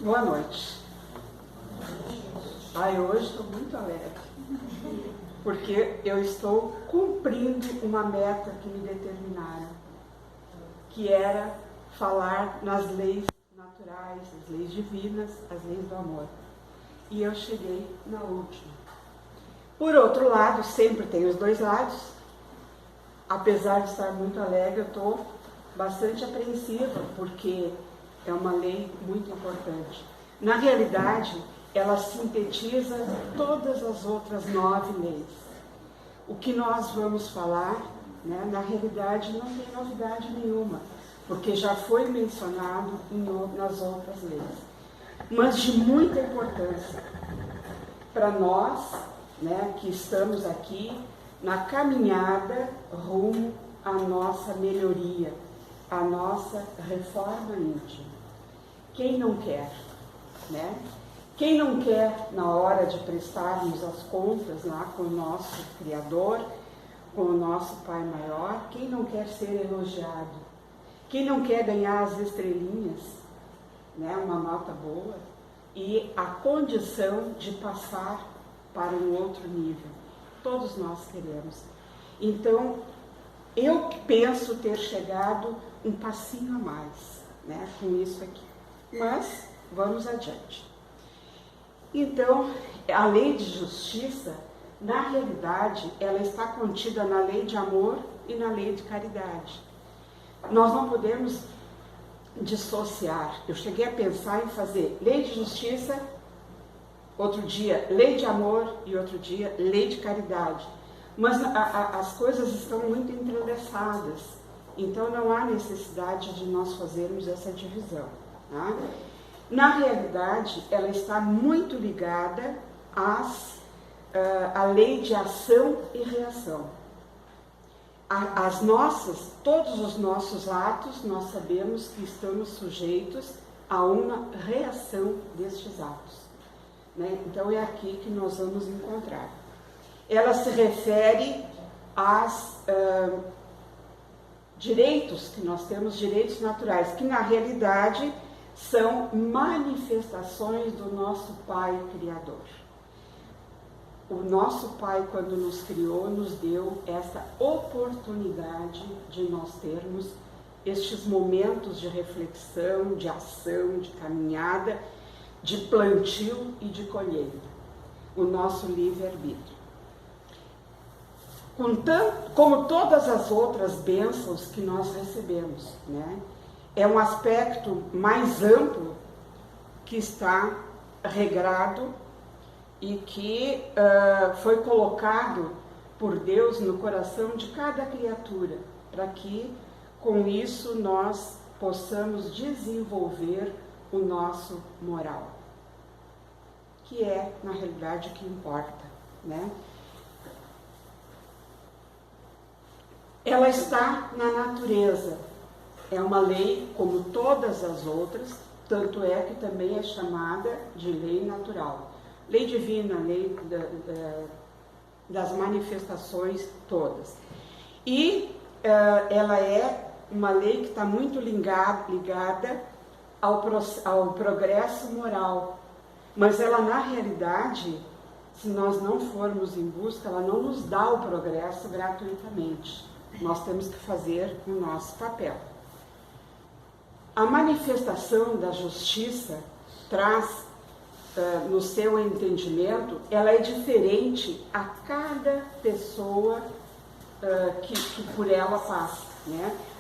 Boa noite. Hoje estou muito alegre, porque eu estou cumprindo uma meta que me determinaram, que era falar nas leis naturais, as leis divinas, as leis do amor. E eu cheguei na última. Por outro lado, sempre tem os dois lados. Apesar de estar muito alegre, eu estou bastante apreensiva, porque é uma lei muito importante. Na realidade, ela sintetiza todas as outras 9 leis. O que nós vamos falar, na realidade, não tem novidade nenhuma, porque já foi mencionado nas outras leis. Mas de muita importância para nós, que estamos aqui na caminhada rumo à nossa melhoria, à nossa reforma íntima. Quem não quer, Quem não quer, na hora de prestarmos as contas lá com o nosso Criador, com o nosso Pai Maior, quem não quer ser elogiado? Quem não quer ganhar as estrelinhas, uma nota boa, e a condição de passar para um outro nível? Todos nós queremos. Então, eu penso ter chegado um passinho a mais, com isso aqui. Mas, vamos adiante. Então, a lei de justiça, na realidade, ela está contida na lei de amor e na lei de caridade. Nós não podemos dissociar. Eu cheguei a pensar em fazer lei de justiça, outro dia lei de amor e outro dia lei de caridade. Mas as coisas estão muito entrelaçadas, então não há necessidade de nós fazermos essa divisão. Na realidade, ela está muito ligada à lei de ação e reação. Todos os nossos atos, nós sabemos que estamos sujeitos a uma reação destes atos. Então é aqui que nós vamos encontrar. Ela se refere aos direitos que nós temos, direitos naturais, que na realidade são manifestações do nosso Pai Criador. O nosso Pai, quando nos criou, nos deu essa oportunidade de nós termos estes momentos de reflexão, de ação, de caminhada, de plantio e de colheita. O nosso livre-arbítrio. Como todas as outras bênçãos que nós recebemos, é um aspecto mais amplo que está regrado e que foi colocado por Deus no coração de cada criatura, para que com isso nós possamos desenvolver o nosso moral, que é, na realidade, o que importa, Ela está na natureza. É uma lei como todas as outras, tanto é que também é chamada de lei natural. Lei divina, lei das manifestações todas. E ela é uma lei que está muito ligada ao progresso moral. Mas ela, na realidade, se nós não formos em busca, ela não nos dá o progresso gratuitamente. Nós temos que fazer o nosso papel. A manifestação da justiça traz, no seu entendimento, ela é diferente a cada pessoa que por ela passa.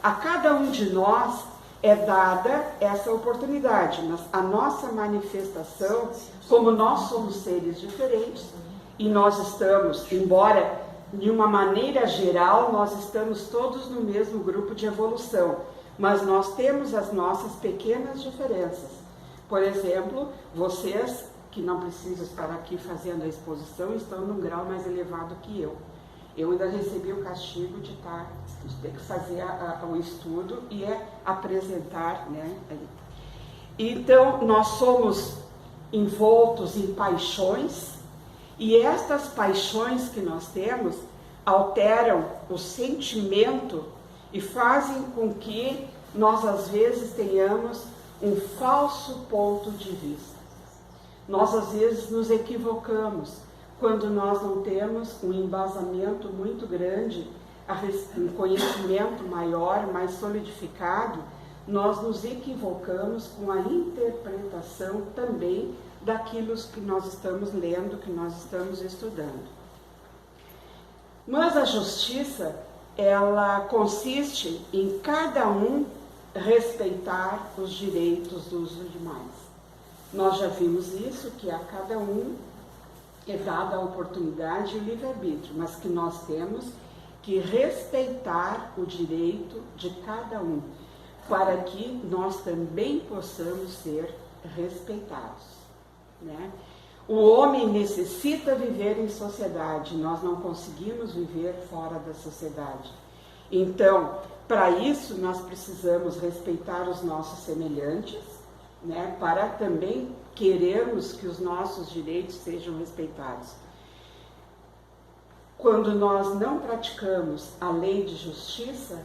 A cada um de nós é dada essa oportunidade, mas a nossa manifestação, como nós somos seres diferentes, e nós estamos, embora de uma maneira geral, nós estamos todos no mesmo grupo de evolução, mas nós temos as nossas pequenas diferenças. Por exemplo, vocês, que não precisam estar aqui fazendo a exposição, estão num grau mais elevado que eu. Eu ainda recebi o castigo de ter que fazer o estudo e apresentar, Então, nós somos envoltos em paixões, e estas paixões que nós temos alteram o sentimento e fazem com que nós, às vezes, tenhamos um falso ponto de vista. Nós às vezes nos equivocamos quando nós não temos um embasamento muito grande, um conhecimento maior, mais solidificado. Nós nos equivocamos com a interpretação também daquilo que nós estamos lendo, que nós estamos estudando. Mas a justiça, ela consiste em cada um respeitar os direitos dos demais. Nós já vimos isso, que a cada um é dada a oportunidade e o livre-arbítrio, mas que nós temos que respeitar o direito de cada um, para que nós também possamos ser respeitados, né? O homem necessita viver em sociedade, nós não conseguimos viver fora da sociedade. Então, para isso, nós precisamos respeitar os nossos semelhantes, né, para também querermos que os nossos direitos sejam respeitados. Quando nós não praticamos a lei de justiça,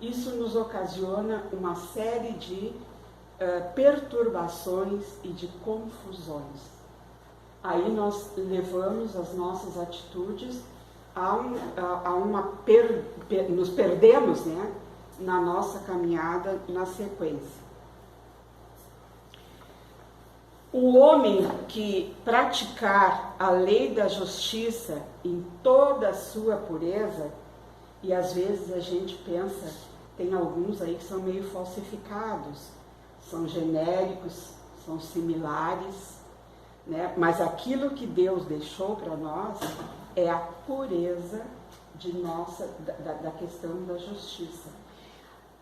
isso nos ocasiona uma série de perturbações e de confusões. Aí nós levamos as nossas atitudes nos perdemos, né, na nossa caminhada na sequência. O homem que praticar a lei da justiça em toda a sua pureza, e às vezes a gente pensa, tem alguns aí que são meio falsificados, são genéricos, são similares, né? Mas aquilo que Deus deixou para nós é a pureza da questão da justiça.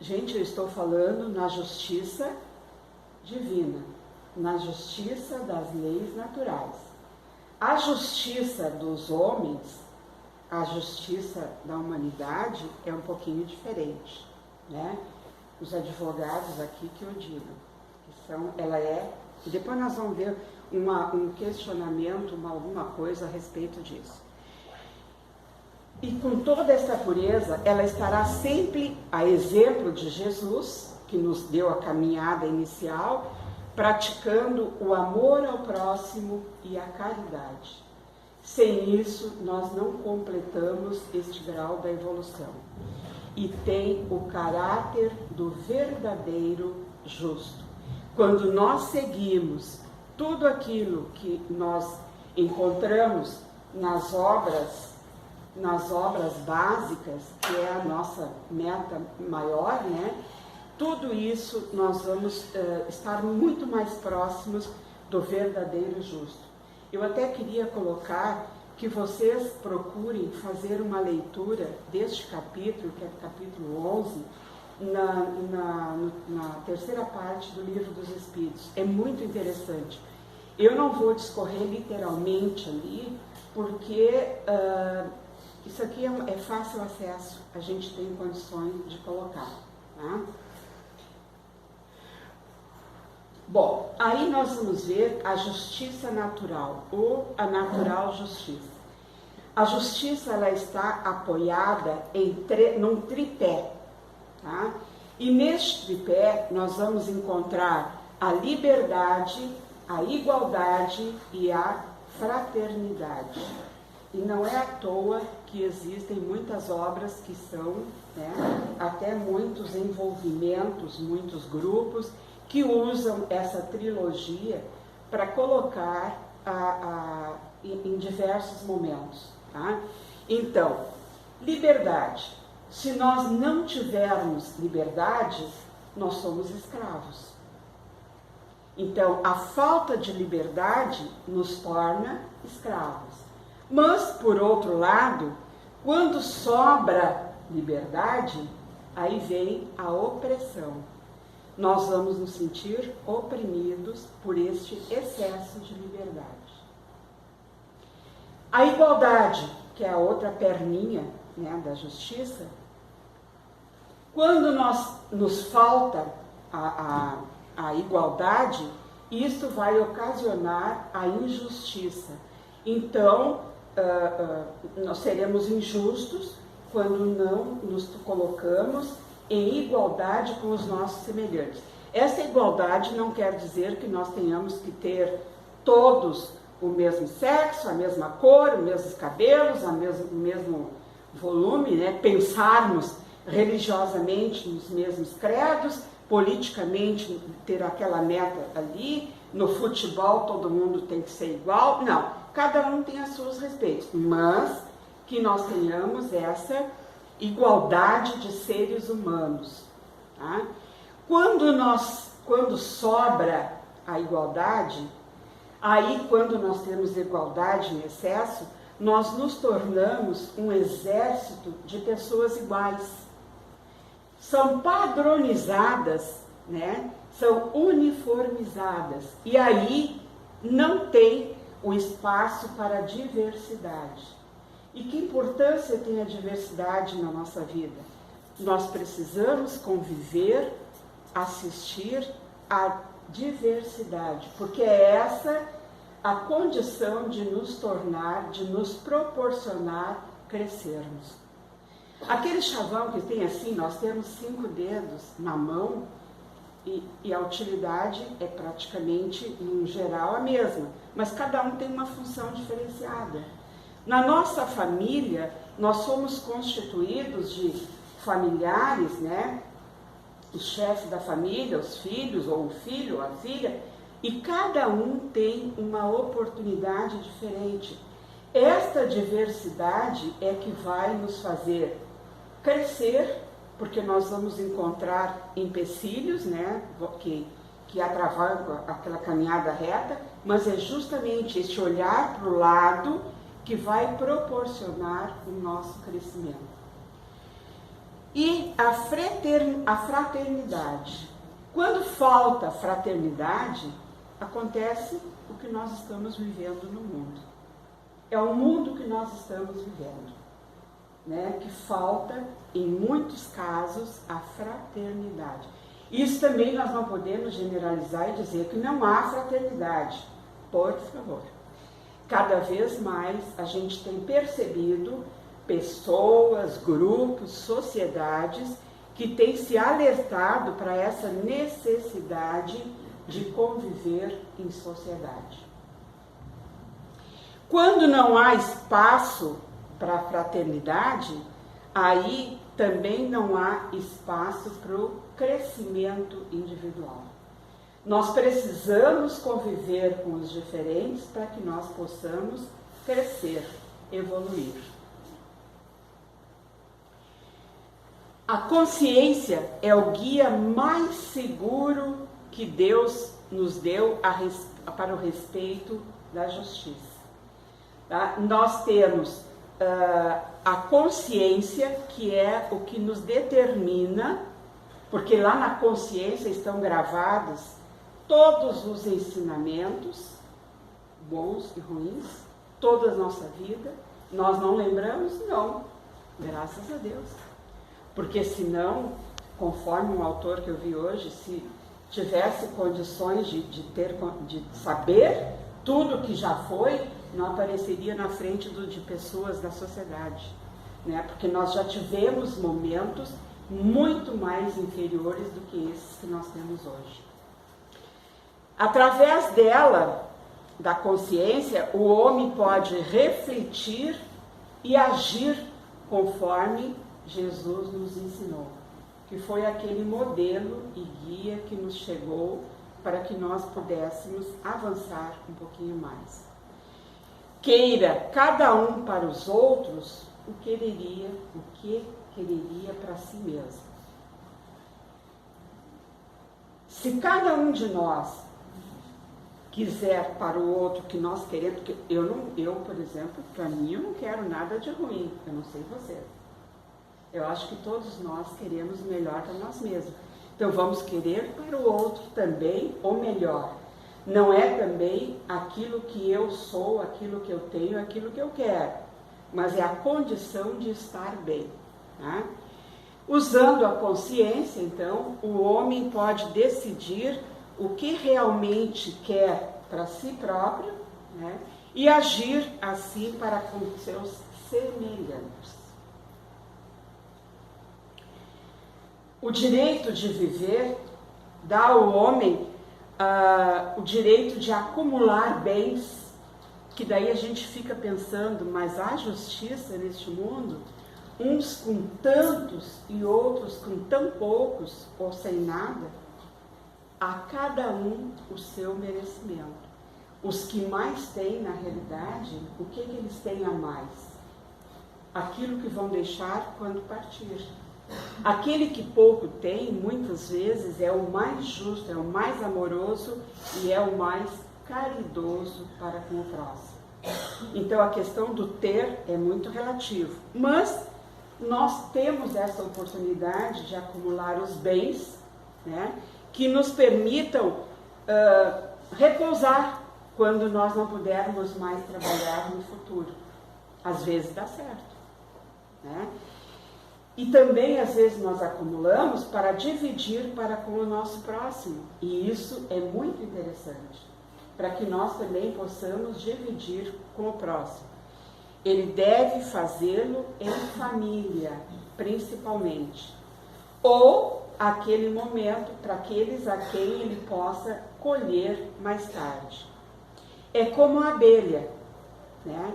Gente, eu estou falando na justiça divina, na justiça das leis naturais. A justiça dos homens, a justiça da humanidade é um pouquinho diferente, né? Os advogados aqui que eu digo, e depois nós vamos ver um questionamento, alguma coisa a respeito disso. E com toda essa pureza, ela estará sempre a exemplo de Jesus, que nos deu a caminhada inicial, praticando o amor ao próximo e a caridade. Sem isso, nós não completamos este grau da evolução. E tem o caráter do verdadeiro justo. Quando nós seguimos tudo aquilo que nós encontramos nas obras básicas, que é a nossa meta maior, né? Tudo isso nós vamos estar muito mais próximos do verdadeiro justo. Eu até queria colocar que vocês procurem fazer uma leitura deste capítulo, que é o capítulo 11, na terceira parte do Livro dos Espíritos. É muito interessante. Eu não vou discorrer literalmente ali, porque isso aqui é fácil acesso, a gente tem condições de colocar, tá? Bom, aí nós vamos ver a justiça natural, ou a natural justiça. A justiça, ela está apoiada num tripé, tá? E neste tripé nós vamos encontrar a liberdade, a igualdade e a fraternidade. E não é à toa que existem muitas obras que são, né, até muitos envolvimentos, muitos grupos que usam essa trilogia para colocar em diversos momentos, tá? Então, liberdade. Se nós não tivermos liberdade, nós somos escravos. Então, a falta de liberdade nos torna escravos. Mas, por outro lado, quando sobra liberdade, aí vem a opressão. Nós vamos nos sentir oprimidos por este excesso de liberdade. A igualdade, que é a outra perninha, né, da justiça, quando nos falta a igualdade, isto vai ocasionar a injustiça. Então, nós seremos injustos quando não nos colocamos em igualdade com os nossos semelhantes. Essa igualdade não quer dizer que nós tenhamos que ter todos o mesmo sexo, a mesma cor, os mesmos cabelos, o mesmo volume, né? Pensarmos religiosamente nos mesmos credos, politicamente ter aquela meta ali, no futebol todo mundo tem que ser igual. Não, cada um tem as suas respeitos, mas que nós tenhamos essa igualdade de seres humanos. Tá? Quando sobra a igualdade, aí quando nós temos igualdade em excesso, nós nos tornamos um exército de pessoas iguais. São padronizadas, né? São uniformizadas. E aí não tem o espaço para a diversidade. E que importância tem a diversidade na nossa vida? Nós precisamos conviver, assistir à diversidade, porque é essa a condição de nos tornar, de nos proporcionar crescermos. Aquele chavão que tem assim, nós temos 5 dedos na mão e a utilidade é praticamente, em geral, a mesma, mas cada um tem uma função diferenciada. Na nossa família, nós somos constituídos de familiares, né? O chefe da família, os filhos, ou o filho, ou a filha, e cada um tem uma oportunidade diferente. Esta diversidade é que vai nos fazer crescer, porque nós vamos encontrar empecilhos, né, que atravancam aquela caminhada reta, mas é justamente este olhar para o lado que vai proporcionar o nosso crescimento. E a fraternidade. Quando falta fraternidade, acontece o que nós estamos vivendo no mundo. É o mundo que nós estamos vivendo, né? Que falta, em muitos casos, a fraternidade. Isso também nós não podemos generalizar e dizer que não há fraternidade. Por favor. Cada vez mais a gente tem percebido pessoas, grupos, sociedades que têm se alertado para essa necessidade de conviver em sociedade. Quando não há espaço para a fraternidade, aí também não há espaço para o crescimento individual. Nós precisamos conviver com os diferentes para que nós possamos crescer, evoluir. A consciência é o guia mais seguro que Deus nos deu para o respeito da justiça. Tá? Nós temos a consciência, que é o que nos determina, porque lá na consciência estão gravados todos os ensinamentos, bons e ruins, toda a nossa vida. Nós não lembramos? Não, graças a Deus. Porque senão, conforme um autor que eu vi hoje, se tivesse condições de saber tudo que já foi, não apareceria na frente de pessoas da sociedade, né? Porque nós já tivemos momentos muito mais inferiores do que esses que nós temos hoje. Através dela, da consciência, o homem pode refletir e agir conforme Jesus nos ensinou, que foi aquele modelo e guia que nos chegou para que nós pudéssemos avançar um pouquinho mais. Queira cada um para os outros o que quereria para si mesmo. Se cada um de nós quiser para o outro que nós queremos, porque eu, por exemplo, para mim eu não quero nada de ruim, eu não sei você. Eu acho que todos nós queremos o melhor para nós mesmos. Então vamos querer para o outro também o melhor. Não é também aquilo que eu sou, aquilo que eu tenho, aquilo que eu quero, mas é a condição de estar bem. Tá? Usando a consciência, então, o homem pode decidir o que realmente quer para si próprio, né? E agir assim para com seus semelhantes. O direito de viver dá ao homem o direito de acumular bens, que daí a gente fica pensando, mas há justiça neste mundo? Uns com tantos e outros com tão poucos ou sem nada? A cada um o seu merecimento. Os que mais têm, na realidade, o que eles têm a mais? Aquilo que vão deixar quando partir. Aquele que pouco tem, muitas vezes, é o mais justo, é o mais amoroso e é o mais caridoso para com o próximo. Então a questão do ter é muito relativo, mas nós temos essa oportunidade de acumular os bens, né, que nos permitam repousar quando nós não pudermos mais trabalhar no futuro. Às vezes dá certo, né? E também às vezes nós acumulamos para dividir para com o nosso próximo, e isso é muito interessante, para que nós também possamos dividir com o próximo. Ele deve fazê-lo em família, principalmente. Ou aquele momento para aqueles a quem ele possa colher mais tarde. É como a abelha, né?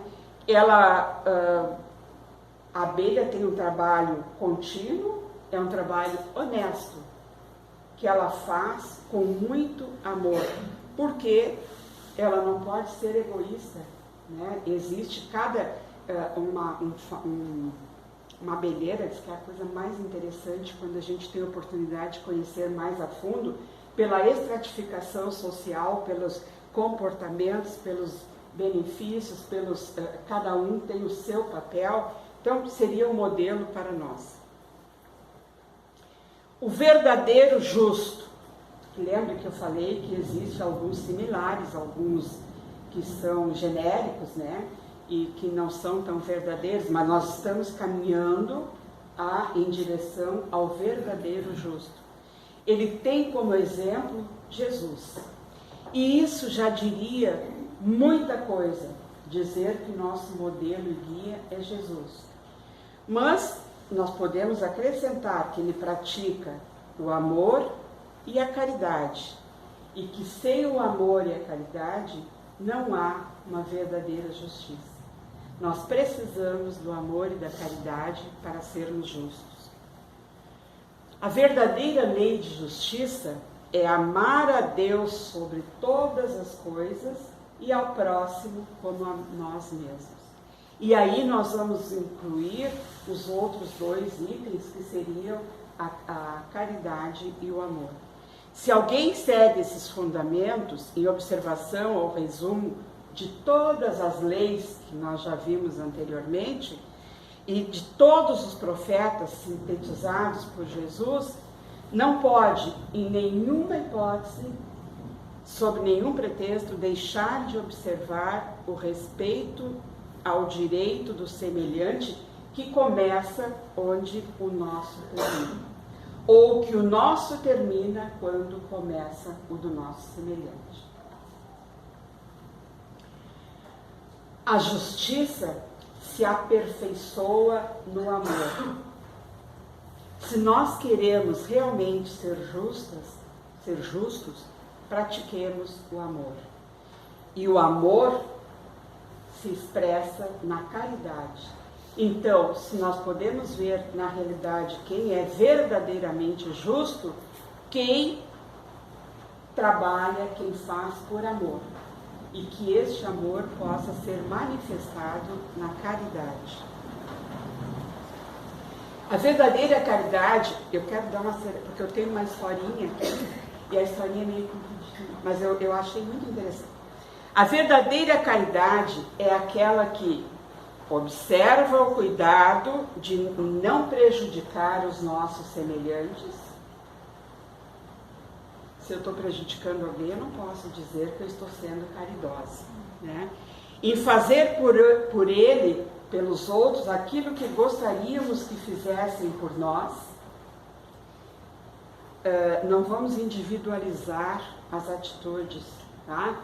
A abelha tem um trabalho contínuo, é um trabalho honesto, que ela faz com muito amor, porque ela não pode ser egoísta, né? Existe uma abelheira, diz que é a coisa mais interessante quando a gente tem a oportunidade de conhecer mais a fundo, pela estratificação social, pelos comportamentos, pelos benefícios, cada um tem o seu papel. Então seria um modelo para nós. O verdadeiro justo. Lembra que eu falei que existem alguns similares, alguns que são genéricos, né? E que não são tão verdadeiros, mas nós estamos caminhando em direção ao verdadeiro justo. Ele tem como exemplo Jesus. E isso já diria muita coisa, dizer que nosso modelo e guia é Jesus. Mas nós podemos acrescentar que ele pratica o amor e a caridade, e que sem o amor e a caridade não há uma verdadeira justiça. Nós precisamos do amor e da caridade para sermos justos. A verdadeira lei de justiça é amar a Deus sobre todas as coisas e ao próximo como a nós mesmos. E aí nós vamos incluir os outros dois itens, que seriam a caridade e o amor. Se alguém segue esses fundamentos, em observação ao resumo de todas as leis que nós já vimos anteriormente, e de todos os profetas sintetizados por Jesus, não pode, em nenhuma hipótese, sob nenhum pretexto, deixar de observar o respeito ao direito do semelhante, que começa onde o nosso termina, ou que o nosso termina quando começa o do nosso semelhante. A justiça se aperfeiçoa no amor. Se nós queremos realmente ser justos, pratiquemos o amor. E o amor se expressa na caridade. Então, se nós podemos ver na realidade quem é verdadeiramente justo, quem trabalha, quem faz por amor. E que este amor possa ser manifestado na caridade. A verdadeira caridade, eu quero dar porque eu tenho uma historinha aqui, e a historinha é meio complicada, mas eu achei muito interessante. A verdadeira caridade é aquela que observa o cuidado de não prejudicar os nossos semelhantes. Se eu estou prejudicando alguém, eu não posso dizer que eu estou sendo caridosa, né? Em fazer por ele, pelos outros, aquilo que gostaríamos que fizessem por nós. Não vamos individualizar as atitudes, tá?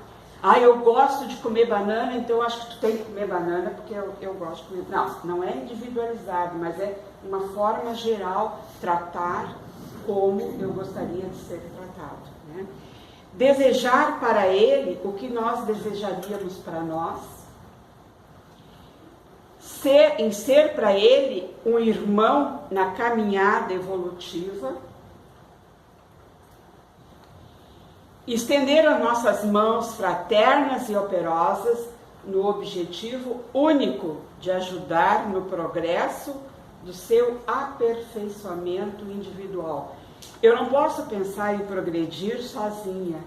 Eu gosto de comer banana, então eu acho que tu tem que comer banana porque eu gosto de comer. Não é individualizado, mas é uma forma geral tratar como eu gostaria de ser tratado, né? Desejar para ele o que nós desejaríamos para nós, ser para ele um irmão na caminhada evolutiva, estender as nossas mãos fraternas e operosas no objetivo único de ajudar no progresso do seu aperfeiçoamento individual. Eu não posso pensar em progredir sozinha.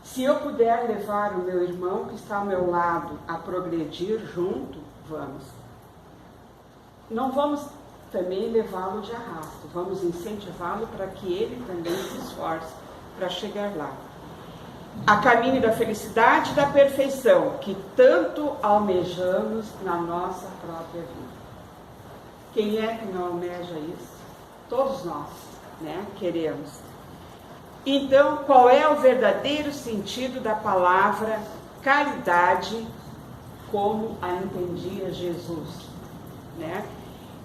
Se eu puder levar o meu irmão que está ao meu lado a progredir junto, vamos. Não vamos também levá-lo de arrasto, vamos incentivá-lo para que ele também se esforce para chegar lá. A caminho da felicidade e da perfeição que tanto almejamos na nossa própria vida. Quem é que não almeja isso? Todos nós, né? Queremos. Então, qual é o verdadeiro sentido da palavra caridade, como a entendia Jesus, né?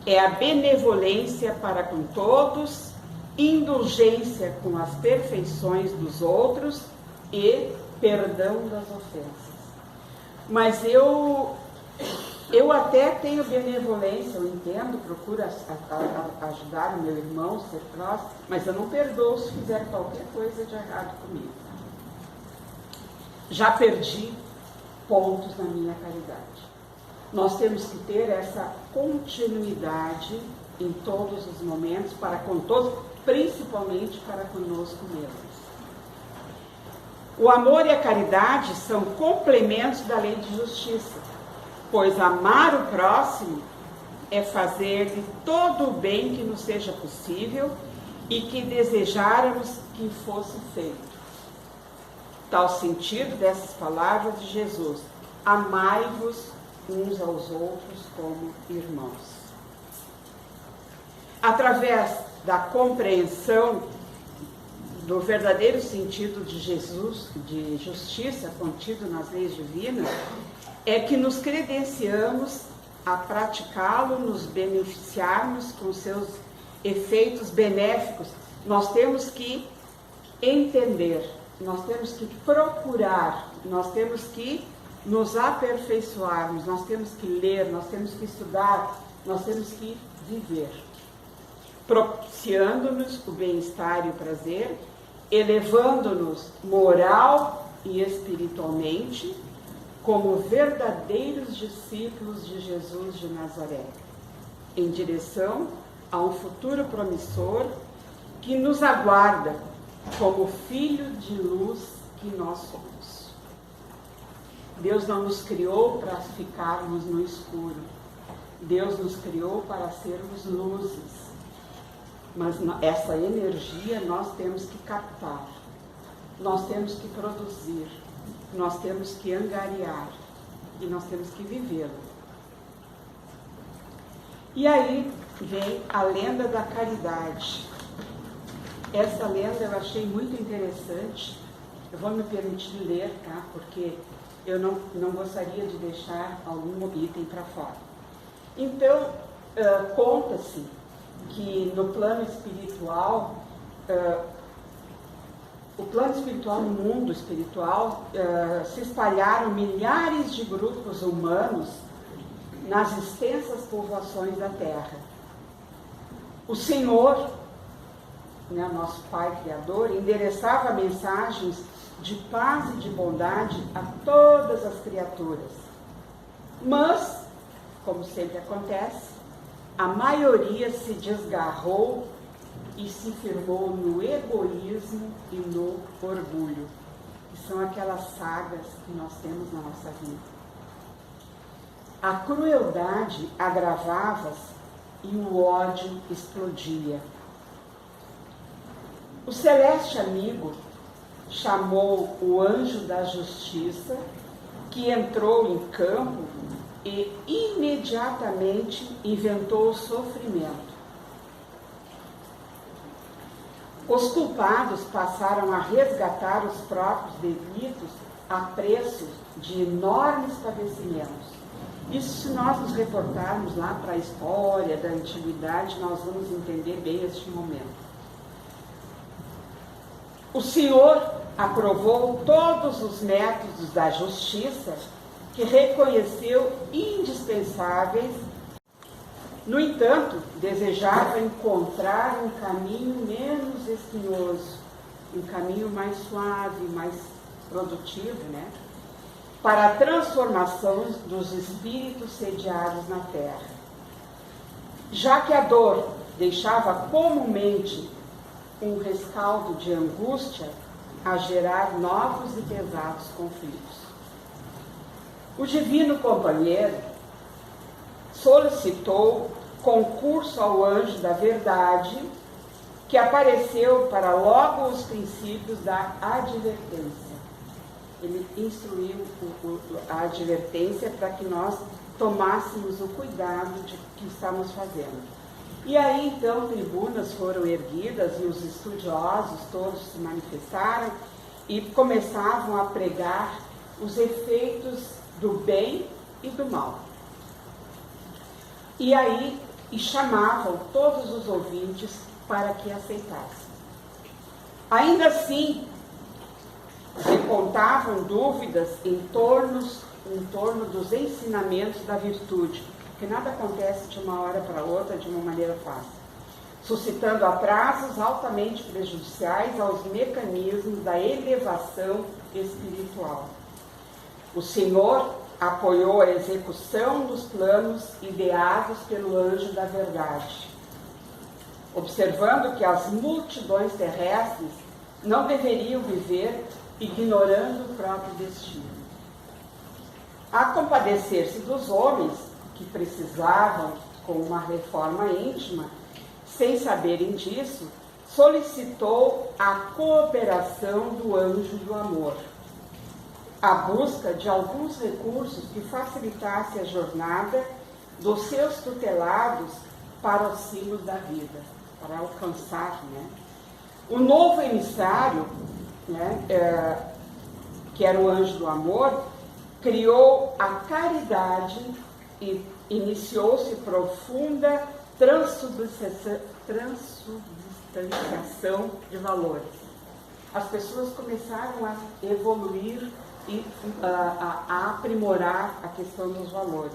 É a benevolência para com todos, indulgência com as perfeições dos outros e perdão das ofensas. Mas eu até tenho benevolência, eu entendo, procuro ajudar o meu irmão, ser próximo, mas eu não perdoo se fizer qualquer coisa de errado comigo. Já perdi pontos na minha caridade. Nós temos que ter essa continuidade em todos os momentos, para com todos, principalmente para conosco mesmos. O amor e a caridade são complementos da lei de justiça, pois amar o próximo é fazer-lhe todo o bem que nos seja possível e que desejáramos que fosse feito. Tal sentido dessas palavras de Jesus: amai-vos uns aos outros como irmãos. Através da compreensão do verdadeiro sentido de Jesus, de justiça contido nas leis divinas, é que nos credenciamos a praticá-lo, nos beneficiarmos com seus efeitos benéficos. Nós temos que entender, nós temos que procurar, nós temos que nos aperfeiçoarmos, nós temos que ler, nós temos que estudar, nós temos que viver, propiciando-nos o bem-estar e o prazer, elevando-nos moral e espiritualmente, como verdadeiros discípulos de Jesus de Nazaré, em direção a um futuro promissor que nos aguarda como filho de luz que nós somos. Deus não nos criou para ficarmos no escuro. Deus nos criou para sermos luzes. Mas essa energia nós temos que captar, nós temos que produzir, nós temos que angariar e nós temos que vivê-lo. E aí vem a lenda da caridade. Essa lenda eu achei muito interessante. Eu vou me permitir ler, tá? Porque eu não gostaria de deixar algum item para fora. Então, conta-se que no plano espiritual, no mundo espiritual, se espalharam milhares de grupos humanos nas extensas povoações da Terra. O Senhor, né, nosso Pai Criador, endereçava mensagens de paz e de bondade a todas as criaturas. Mas, como sempre acontece, a maioria se desgarrou e se firmou no egoísmo e no orgulho, que são aquelas sagas que nós temos na nossa vida. A crueldade agravava-se e o ódio explodia. O celeste amigo chamou o anjo da justiça, que entrou em campo e imediatamente inventou o sofrimento. Os culpados passaram a resgatar os próprios delitos a preço de enormes padecimentos. Isso, se nós nos reportarmos lá para a história da antiguidade, nós vamos entender bem este momento. O Senhor aprovou todos os métodos da justiça que reconheceu indispensáveis. No entanto, desejava encontrar um caminho menos espinhoso, um caminho mais suave, mais produtivo, né? Para a transformação dos espíritos sediados na terra. Já que a dor deixava comumente um rescaldo de angústia a gerar novos e pesados conflitos. O Divino Companheiro solicitou concurso ao anjo da verdade, que apareceu para logo os princípios da advertência. Ele instruiu a advertência para que nós tomássemos o cuidado de que estamos fazendo. E aí, então, tribunas foram erguidas e os estudiosos todos se manifestaram e começavam a pregar os efeitos do bem e do mal. E aí, chamavam todos os ouvintes para que aceitassem. Ainda assim, repontavam dúvidas em torno dos ensinamentos da virtude, porque nada acontece de uma hora para outra de uma maneira fácil, suscitando atrasos altamente prejudiciais aos mecanismos da elevação espiritual. O Senhor apoiou a execução dos planos ideados pelo anjo da verdade, observando que as multidões terrestres não deveriam viver ignorando o próprio destino. A compadecer-se dos homens que precisavam, com uma reforma íntima, sem saberem disso, solicitou a cooperação do anjo do amor, a busca de alguns recursos que facilitasse a jornada dos seus tutelados para os cimos da vida, para alcançar, né? O novo emissário, né, que era o anjo do amor, criou a caridade e iniciou-se profunda transubstanciação de valores. As pessoas começaram a evoluir e a aprimorar a questão dos valores.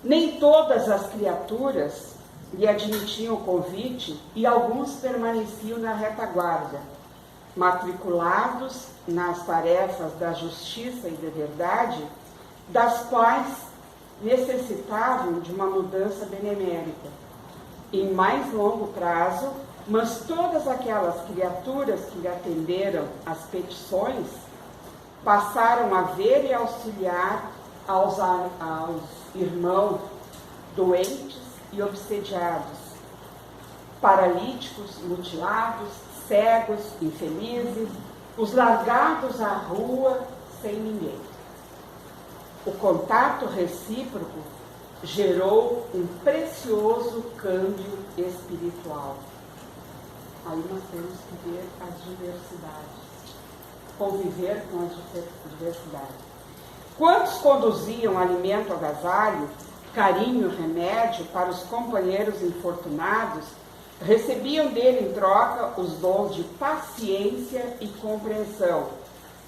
Nem todas as criaturas lhe admitiam o convite e alguns permaneciam na retaguarda, matriculados nas tarefas da justiça e da verdade, das quais necessitavam de uma mudança benemérita, em mais longo prazo, mas todas aquelas criaturas que lhe atenderam às petições passaram a ver e auxiliar aos irmãos doentes e obsediados, paralíticos, mutilados, cegos, infelizes, os largados à rua sem ninguém. O contato recíproco gerou um precioso câmbio espiritual. Aí nós temos que ver as diversidades, conviver com as diversidades. Quantos conduziam alimento agasalho, carinho, remédio para os companheiros infortunados, recebiam dele em troca os dons de paciência e compreensão,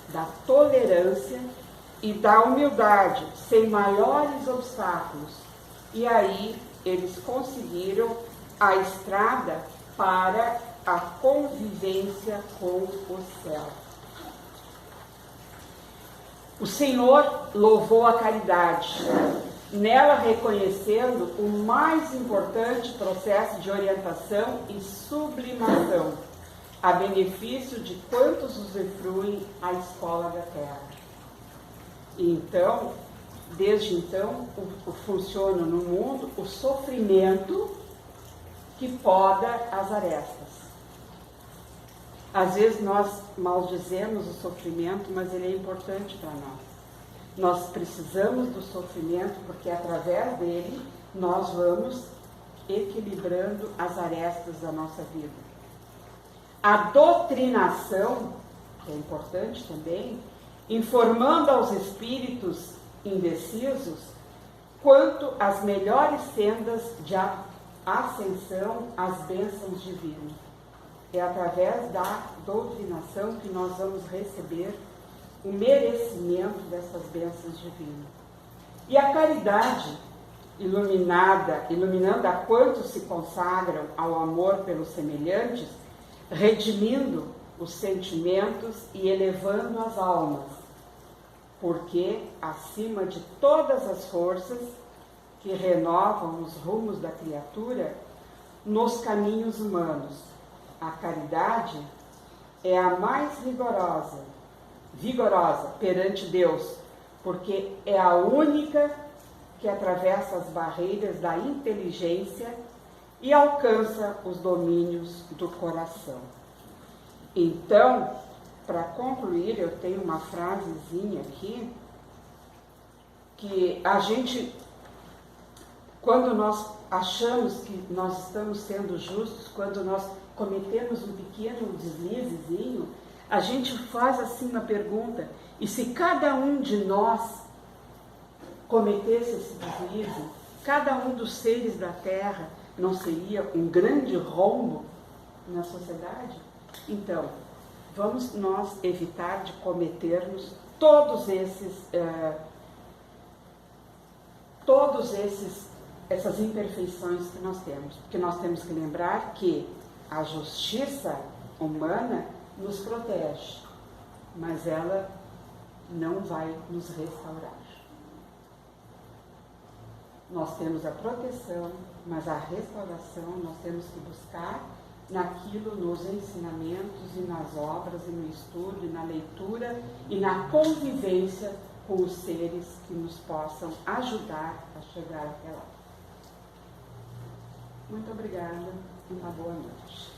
da tolerância e da humildade, sem maiores obstáculos. E aí eles conseguiram a estrada para a convivência com o céu. O Senhor louvou a caridade, nela reconhecendo o mais importante processo de orientação e sublimação, a benefício de quantos usufruem a escola da terra. E então, desde então, funciona no mundo o sofrimento que poda as arestas. Às vezes nós maldizemos o sofrimento, mas ele é importante para nós. Nós precisamos do sofrimento porque através dele nós vamos equilibrando as arestas da nossa vida. A doutrinação, que é importante também, informando aos espíritos indecisos quanto às melhores sendas de ascensão às bênçãos divinas. é através da doutrinação que nós vamos receber o merecimento dessas bênçãos divinas. E a caridade, iluminando a quantos se consagram ao amor pelos semelhantes, redimindo os sentimentos e elevando as almas, porque, acima de todas as forças que renovam os rumos da criatura, nos caminhos humanos, a caridade é a mais vigorosa perante Deus, porque é a única que atravessa as barreiras da inteligência e alcança os domínios do coração. Então, para concluir, eu tenho uma frasezinha aqui, que a gente, quando nós achamos que nós estamos sendo justos, quando nós cometemos um pequeno deslizezinho, a gente faz assim uma pergunta: e se cada um de nós cometesse esse deslize, cada um dos seres da Terra não seria um grande rombo na sociedade? Então, vamos nós evitar de cometermos todas essas imperfeições que nós temos, porque nós temos que lembrar que a justiça humana nos protege, mas ela não vai nos restaurar. Nós temos a proteção, mas a restauração nós temos que buscar naquilo, nos ensinamentos e nas obras e no estudo e na leitura e na convivência com os seres que nos possam ajudar a chegar até lá. Muito obrigada e uma boa noite.